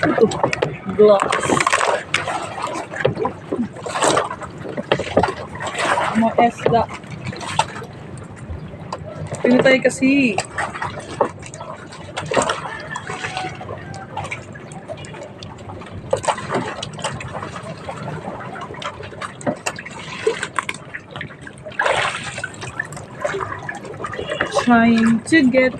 Ito, glass. Mga esda. Pinatay kasi. Trying to get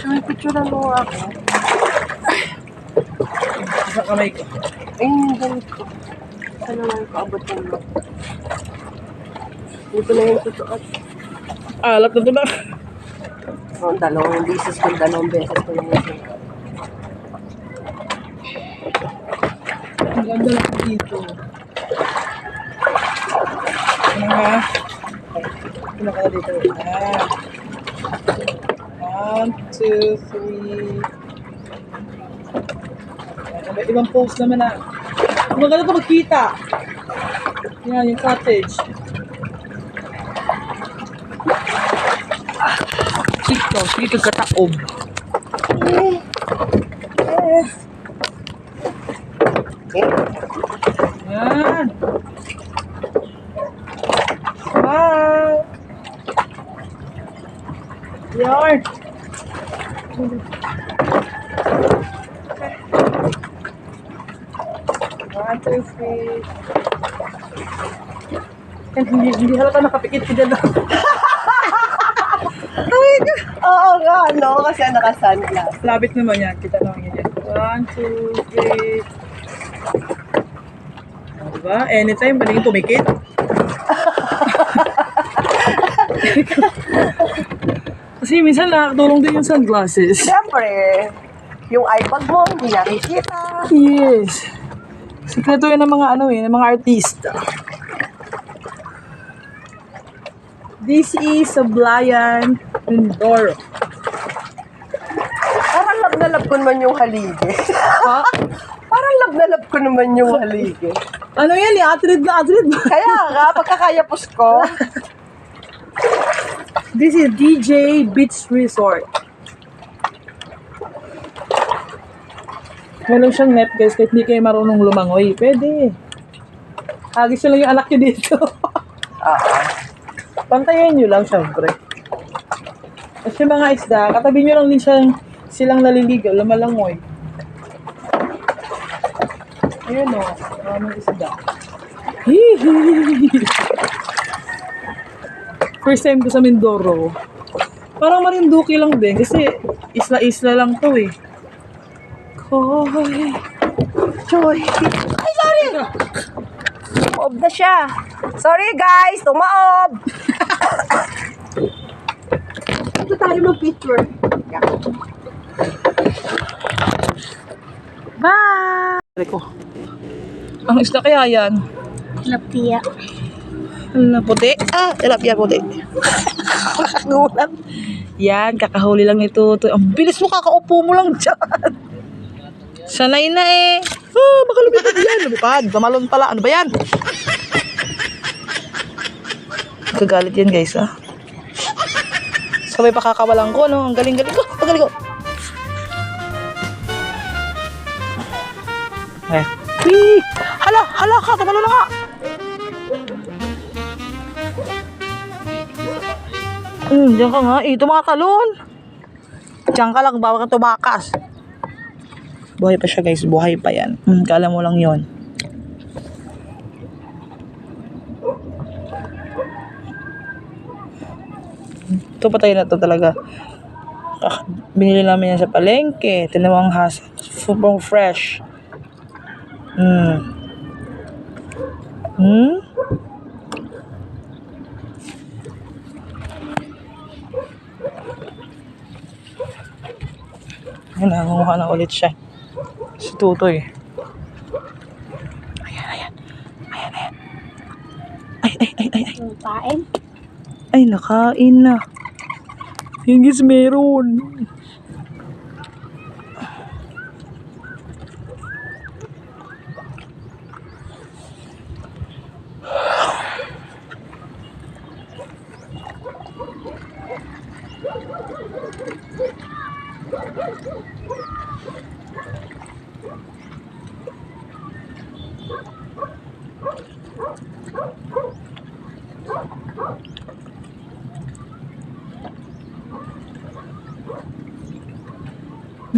May picture mo ako. sa kamay ko. Ay, ganito. Sana lang kaabot mo. Dito na yung tutuot. Alat na ito na. Oh, dalawang beses ko na yung Ang ganda lang dito. Mga pinaka dito. 1, 2, 3. Ibang pose naman na. Ang maganda ito magkita. Yan, yung cottage. Dito kataob. Yan. Wow. Yan. One, two, three. Yan, hindi halata nakapikit ka dyan. Oo nga, no? Kasi naka-sunglass. Labit naman yan. Kita naman yan. 1, 2, 3. Diba? Anytime, paling pumikit. Kasi minsan nakatulong din yung sunglasses. Siyempre, yung iPad mo, hindi nakikita. Yes. Sikreto yan ng mga ng mga artista. This is Sablayan, Mindoro. Parang lab na lab ko naman yung haligi. Ha? Parang lab na lab ko naman yung haligi. Ano yan? Atrid na atrid. Kaya nga, pagkakayapos ko, This is DJ Beach Resort. Meron siyang net guys, kahit hindi kayo marunong lumangoy. Pwede. Hagis nyo lang yung anak nyo dito. Pantayin nyo lang syempre. Kasi mga isda, katabi nyo lang din silang naliligaw, lumalangoy. Ayun o, maraming isda. Hihihi. First time ko sa Mindoro. Parang Marinduque lang din kasi isla-isla lang to eh. Koy. Joy. Ay, sorry! Tumaob na siya. Sorry guys, tumaob! Ito tayo mag-picture. Bye! Ko. Ang isda kaya yan? Tilapia. Ano, puti? Tilapia puti. Gulat. Yan, kakahuli lang ito. Ang bilis mo, kakaupo mo lang dyan. Sanay na eh. Baka lumipad yan. Lumipad. Gamalon pala. Ano ba yan? Kagalit yan guys Sabay pakakawalan ko, no? Ang galing-galing ko. Ang galing ko. Eh. Wee! Hala ka. Tumalo na nga. Diyan ka nga. Tumakalon. Diyan ka lang. Bawal ka tumakas. Buhay pa siya guys. Buhay pa yan. Kala mo lang yon. Ito patay na to talaga. Binili namin yan sa palengke. Tinawang has. Super fresh. Ayan, nangunguha na ulit siya. Si Tutoy. Ayan. Ay. Kain? Ay, nakain na. Yung guys, meron.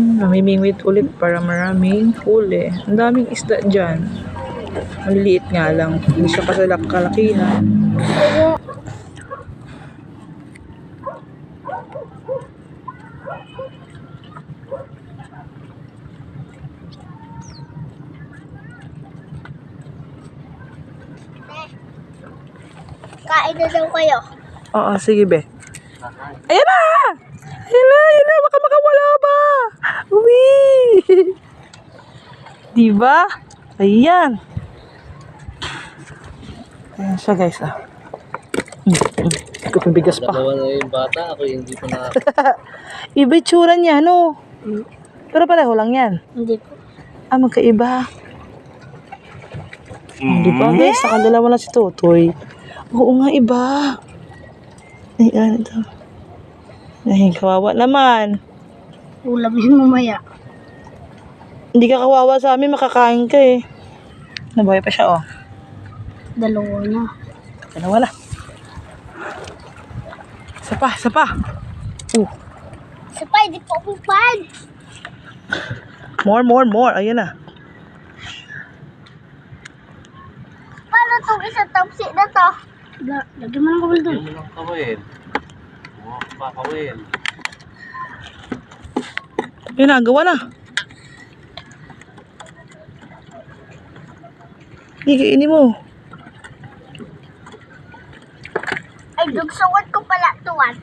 Namimingwit ulit para maraming huli. Ang daming isda dyan. Maliliit nga lang. Hindi siya kalakihan. Kain na daw kayo. Oo, sige be. Ayan na! Ayan na! Ayan na! Baka makawala ba? Uwi! Diba? Ayan. Ayan siya guys ah. Bigas pa. Dalawa na yung bata, ako hindi pa na... Iba yung tsura niya, no? Pero pareho lang yan. Hindi po. Ah, magkaiba. Di ba guys? Nakadalawa na si Totoy. Oo nga, iba. Ay, ano ito? Ay, kawawa naman. Ulam yun mamaya. Hindi ka kawawa sa amin, makakain ka eh. Nabuhay pa siya, oh. Dalawa na. Dalawa na. Isa pa. Sapay, di po upad. More. Ayun na. Paano itong isa tapsi na to? Lagyan mo ng kabal doon. Hindi mo lang kawin. Huwag pa kawin. Ayun na, gawa na. Hikainin mo. Ay, dugsungan ko pala tuwan.